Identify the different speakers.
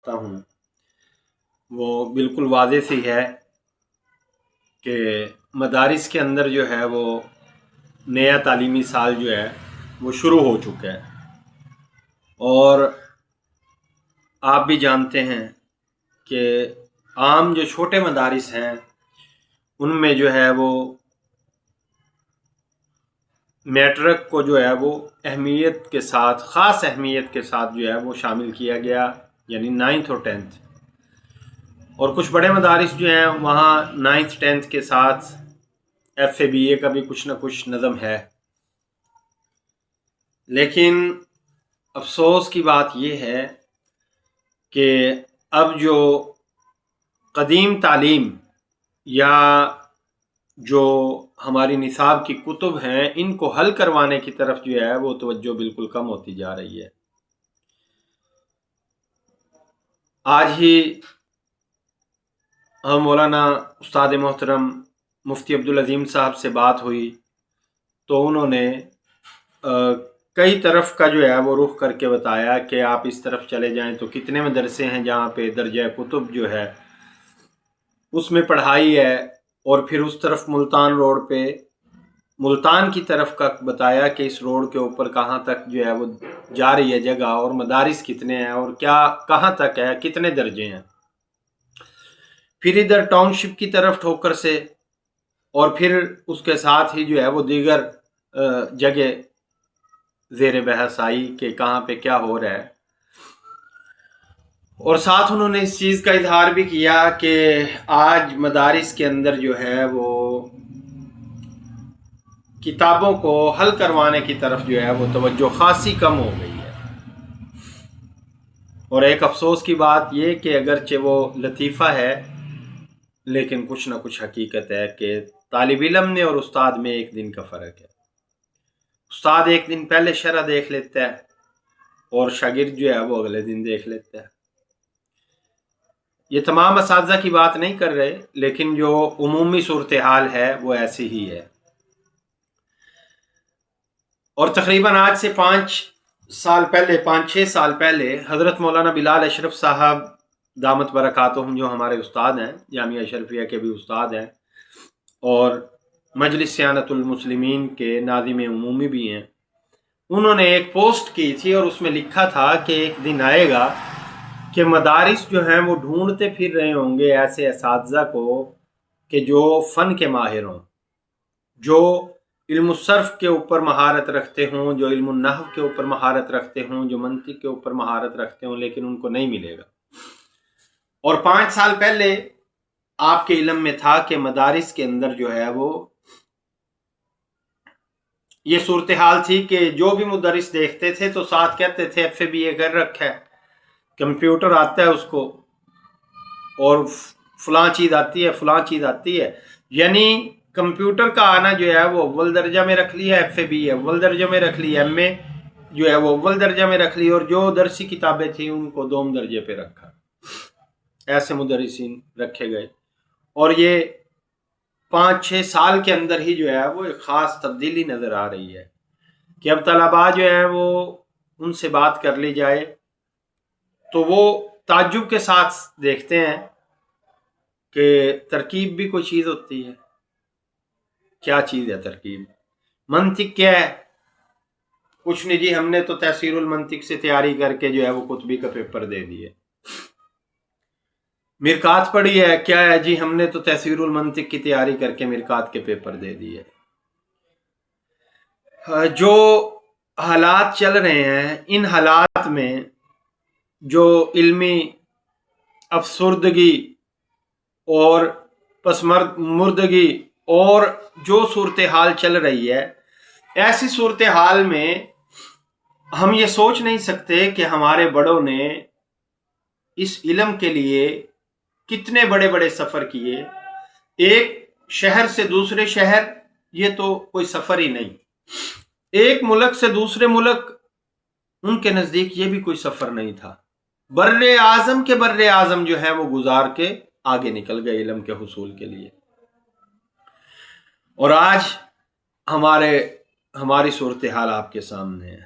Speaker 1: رکھتا ہوں وہ بالکل واضح سی ہے کہ مدارس کے اندر جو ہے وہ نیا تعلیمی سال جو ہے وہ شروع ہو چکا ہے، اور آپ بھی جانتے ہیں کہ عام جو چھوٹے مدارس ہیں ان میں جو ہے وہ میٹرک کو جو ہے وہ اہمیت کے ساتھ، خاص اہمیت کے ساتھ جو ہے وہ شامل کیا گیا، یعنی 9th اور 10th، اور کچھ بڑے مدارس جو ہیں وہاں 9th 10th کے ساتھ FA BA کا بھی کچھ نہ کچھ نظم ہے۔ لیکن افسوس کی بات یہ ہے کہ اب جو قدیم تعلیم یا جو ہماری نصاب کی کتب ہیں ان کو حل کروانے کی طرف جو ہے وہ توجہ بالکل کم ہوتی جا رہی ہے۔ آج ہی ہم مولانا استاد محترم مفتی عبدالعظیم صاحب سے بات ہوئی تو انہوں نے کئی طرف کا جو ہے وہ رخ کر کے بتایا کہ آپ اس طرف چلے جائیں تو کتنے مدرسے ہیں جہاں پہ درجہ کتب جو ہے اس میں پڑھائی ہے، اور پھر اس طرف ملتان روڈ پہ ملتان کی طرف کا بتایا کہ اس روڈ کے اوپر کہاں تک جو ہے وہ جا رہی ہے جگہ، اور مدارس کتنے ہیں اور کیا کہاں تک ہے، کتنے درجے ہیں۔ پھر ادھر ٹاؤن شپ کی طرف ٹھوکر سے، اور پھر اس کے ساتھ ہی جو ہے وہ دیگر جگہ زیر بحث آئی کہ کہاں پہ کیا ہو رہا ہے، اور ساتھ انہوں نے اس چیز کا اظہار بھی کیا کہ آج مدارس کے اندر جو ہے وہ کتابوں کو حل کروانے کی طرف جو ہے وہ توجہ خاصی کم ہو گئی ہے۔ اور ایک افسوس کی بات یہ کہ اگرچہ وہ لطیفہ ہے لیکن کچھ نہ کچھ حقیقت ہے کہ طالب علم میں اور استاد میں ایک دن کا فرق ہے۔ استاد ایک دن پہلے شرح دیکھ لیتا ہے اور شاگرد جو ہے وہ اگلے دن دیکھ لیتا ہے۔ یہ تمام اساتذہ کی بات نہیں کر رہے، لیکن جو عمومی صورتحال ہے وہ ایسی ہی ہے۔ اور تقریباً آج سے 5-6 سال پہلے حضرت مولانا بلال اشرف صاحب دامت برکاتہم، جو ہمارے استاد ہیں، جامعہ اشرفیہ کے بھی استاد ہیں اور مجلس صیانت المسلمین کے ناظم عمومی بھی ہیں، انہوں نے ایک پوسٹ کی تھی اور اس میں لکھا تھا کہ ایک دن آئے گا کہ مدارس جو ہیں وہ ڈھونڈتے پھر رہے ہوں گے ایسے اساتذہ کو کہ جو فن کے ماہر ہوں، جو علم الصرف کے اوپر مہارت رکھتے ہوں، جو علم النحو کے اوپر مہارت رکھتے ہوں، جو منطق کے اوپر مہارت رکھتے ہوں، لیکن ان کو نہیں ملے گا۔ اور 5 سال پہلے آپ کے علم میں تھا کہ مدارس کے اندر جو ہے وہ یہ صورتحال تھی کہ جو بھی مدرس دیکھتے تھے تو ساتھ کہتے تھے FA BA کر رکھا ہے، کمپیوٹر آتا ہے اس کو، اور فلاں چیز آتی ہے، فلاں چیز آتی ہے، یعنی کمپیوٹر کا آنا جو ہے وہ اول درجہ میں رکھ لیا، FA BA اول درجہ میں رکھ لی، MA جو ہے وہ اول درجہ میں رکھ لی، اور جو درسی کتابیں تھیں ان کو دوم درجے پہ رکھا۔ ایسے مدرسین رکھے گئے، اور یہ 5-6 سال کے اندر ہی جو ہے وہ ایک خاص تبدیلی نظر آ رہی ہے کہ اب طلباء جو ہیں وہ ان سے بات کر لی جائے تو وہ تعجب کے ساتھ دیکھتے ہیں کہ ترکیب بھی کوئی چیز ہوتی ہے۔ کیا چیز ہے ترکیب؟ منطق کیا ہے؟ کچھ نہیں جی، ہم نے تو تحصیل المنطق سے تیاری کر کے جو ہے وہ قطبی کا پیپر دے دیے۔ مرکات پڑھی ہے، کیا ہے جی، ہم نے تو تحصیل المنطق کی تیاری کر کے مرکات کے پیپر دے دیے۔ جو حالات چل رہے ہیں ان حالات میں جو علمی افسردگی اور پسماندگی اور جو صورتحال چل رہی ہے، ایسی صورتحال میں ہم یہ سوچ نہیں سکتے کہ ہمارے بڑوں نے اس علم کے لیے کتنے بڑے بڑے سفر کیے۔ ایک شہر سے دوسرے شہر یہ تو کوئی سفر ہی نہیں، ایک ملک سے دوسرے ملک ان کے نزدیک یہ بھی کوئی سفر نہیں تھا۔ بر اعظم کے بر اعظم جو ہے وہ گزار کے آگے نکل گئے علم کے حصول کے لیے۔ اور آج ہماری صورتحال آپ کے سامنے ہے۔